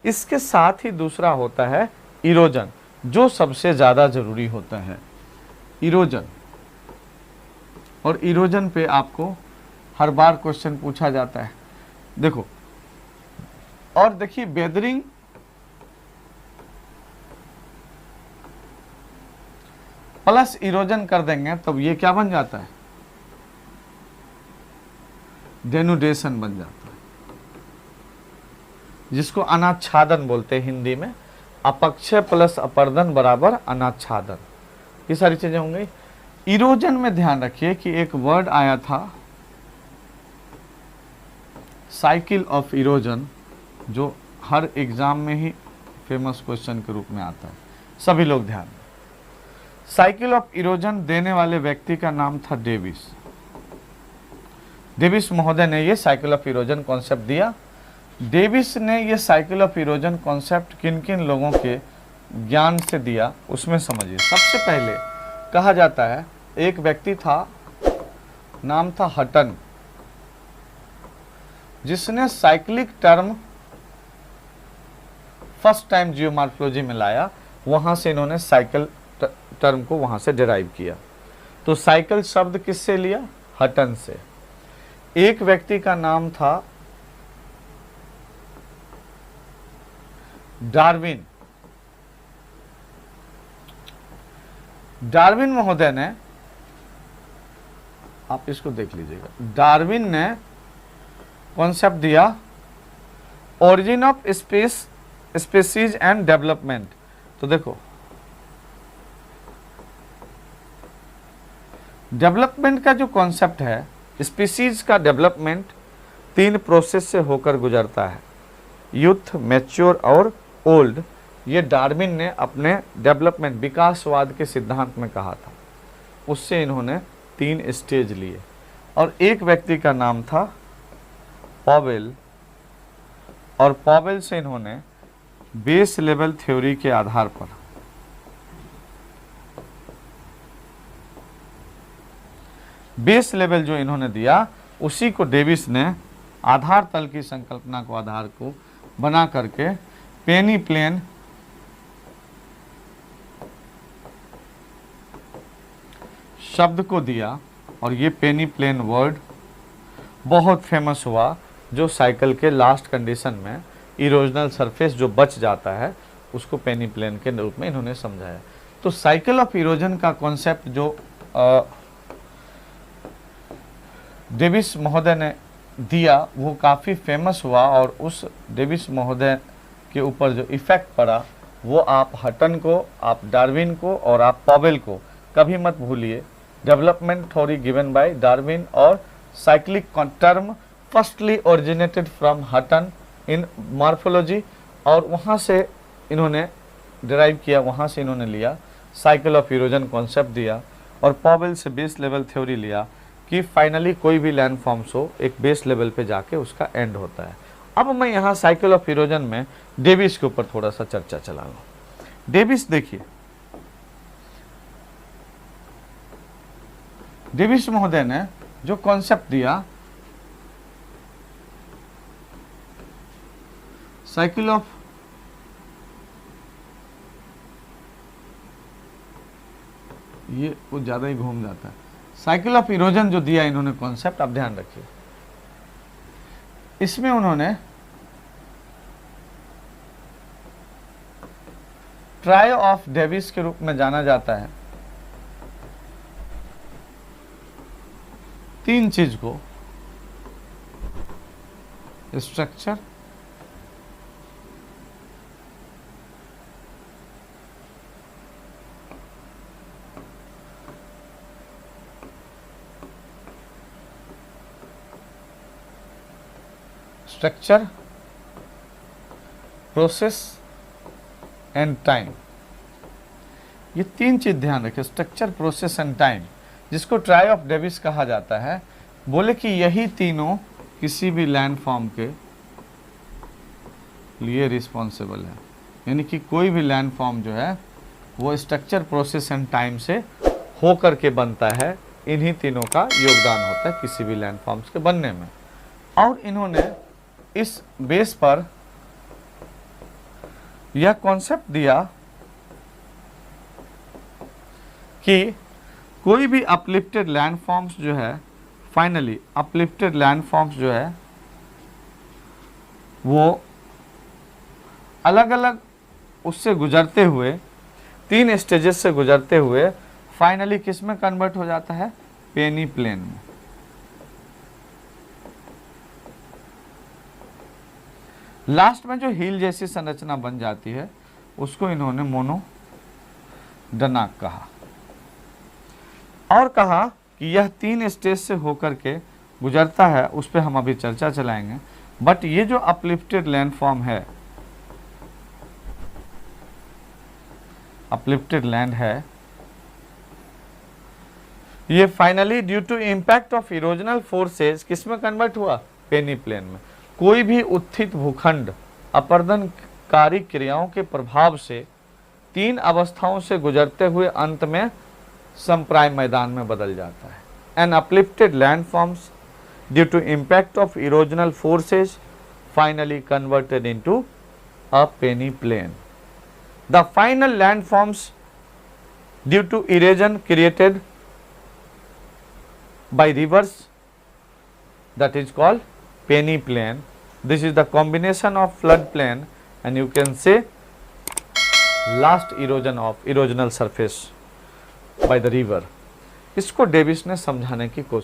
इसके साथ ही दूसरा होता है इरोजन, जो सबसे ज़्यादा ज़रूरी होता है, इरोजन। और इरोजन पे आपको हर बार क्वेश्चन पूछा जाता है। देखो, और देखिए वेदरिंग प्लस इरोजन कर देंगे तब ये क्या बन जाता है, डेनुडेशन बन जाता है, जिसको अनाच्छादन बोलते हैं हिंदी में। अपक्षय प्लस अपर्दन बराबर अनाच्छादन, ये सारी चीजें होंगी। इरोजन में ध्यान रखिए कि एक वर्ड आया था साइकिल ऑफ इरोजन, जो हर एग्जाम में ही फेमस क्वेश्चन के रूप में आता है, सभी लोग ध्यान दें। साइकिल ऑफ इरोजन देने वाले व्यक्ति का नाम था डेविस। डेविस महोदय ने ये साइकिल ऑफ इरोजन कॉन्सेप्ट दिया। डेविस ने ये साइकिल ऑफ इरोजन कॉन्सेप्ट किन किन लोगों के ज्ञान से दिया, उसमें समझिए। सबसे पहले कहा जाता है एक व्यक्ति था, नाम था हटन, जिसने cyclic term first time geomorphology में लाया। वहां से इन्होंने साइकिल टर्म को वहां से डिराइव किया। तो साइकिल शब्द किससे लिया, हटन से। एक व्यक्ति का नाम था डार्विन। डार्विन महोदय ने, आप इसको देख लीजिएगा, डार्विन ने कॉन्सेप्ट दिया origin of species and development. तो देखो, डेवलपमेंट का जो कॉन्सेप्ट है, स्पीसीज का डेवलपमेंट 3 प्रोसेस से होकर गुजरता है, यूथ, मैच्योर और ओल्ड। ये डार्विन ने अपने डेवलपमेंट विकासवाद के सिद्धांत में कहा था। उससे इन्होंने 3 स्टेज लिए। और एक व्यक्ति का नाम था पॉवेल, और पॉवेल से इन्होंने बेस लेवल थ्योरी के आधार पर बेस लेवल जो इन्होंने दिया, उसी को डेविस ने आधार तल की संकल्पना को आधार को बना करके पेनी प्लेन शब्द को दिया। और ये पेनी प्लेन वर्ड बहुत फेमस हुआ, जो साइकिल के लास्ट कंडीशन में इरोजनल सरफेस जो बच जाता है, उसको पेनी प्लेन के रूप में इन्होंने समझाया। तो साइकिल ऑफ इरोजन का कॉन्सेप्ट जो डेविस महोदय ने दिया, वो काफ़ी फेमस हुआ। और उस डेविस महोदय के ऊपर जो इफेक्ट पड़ा, वो आप हटन को, आप डार्विन को और आप पॉवेल को कभी मत भूलिए। Development theory given by Darwin और cyclic term firstly originated from Hutton in morphology, और वहाँ से इन्होंने डिराइव किया, वहाँ से इन्होंने लिया साइकिल ऑफ इरोजन कॉन्सेप्ट दिया। और पॉवेल से बेस लेवल थ्योरी लिया कि फाइनली कोई भी लैंड फॉर्म्स हो, एक बेस लेवल पे जाके उसका एंड होता है। अब मैं यहाँ साइकिल ऑफ इरोजन में डेविस के ऊपर थोड़ा सा चर्चा चला लूँ। डेविस देखिए, डेविस महोदय ने जो कॉन्सेप्ट दिया साइकिल ऑफ ये कुछ ज़्यादा ही घूम जाता है। साइकिल ऑफ इरोजन जो दिया इन्होंने कॉन्सेप्ट, आप ध्यान रखिए, इसमें उन्होंने ट्राई ऑफ डेविस के रूप में जाना जाता है 3 चीज को, structure, structure, process and time. ये 3 चीज ध्यान रखें, स्ट्रक्चर, प्रोसेस एंड टाइम, जिसको ट्राई ऑफ डेविस कहा जाता है। बोले कि यही तीनों किसी भी लैंड फॉर्म के लिए रिस्पॉन्सिबल है। यानी कि कोई भी लैंड फॉर्म जो है वो स्ट्रक्चर, प्रोसेस एंड टाइम से हो करके बनता है। इन्हीं तीनों का योगदान होता है किसी भी लैंड फॉर्म्स के बनने में। और इन्होंने इस बेस पर यह कॉन्सेप्ट दिया कि कोई भी अपलिफ्टेड लैंडफॉर्म्स जो है, फाइनली अपलिफ्टेड लैंडफॉर्म्स जो है वो अलग अलग उससे गुजरते हुए, 3 स्टेजेस से गुजरते हुए फाइनली किस में कन्वर्ट हो जाता है, पेनी प्लेन में। लास्ट में जो हील जैसी संरचना बन जाती है उसको इन्होंने मोनोडनाक कहा, और कहा कि यह 3 स्टेज से होकर के गुजरता है, उस पर हम अभी चर्चा चलाएंगे। बट ये जो अपलिफ्टेड लैंडफॉर्म है, अपलिफ्टेड लैंड है, ये finally due to impact of erosional forces किस में कन्वर्ट हुआ, पेनी प्लेन में। कोई भी उत्थित भूखंड अपरदनकारी क्रियाओं के प्रभाव से 3 अवस्थाओं से गुजरते हुए अंत में समप्राय मैदान में बदल जाता है। An uplifted landforms due to impact of erosional forces finally converted into a peneplain. The final landforms due to erosion created by rivers, that is called penny plain. This is the combination of flood plain and you can say last erosion of erosional surface by the river. इसको Davis ने समझाने की कोशिश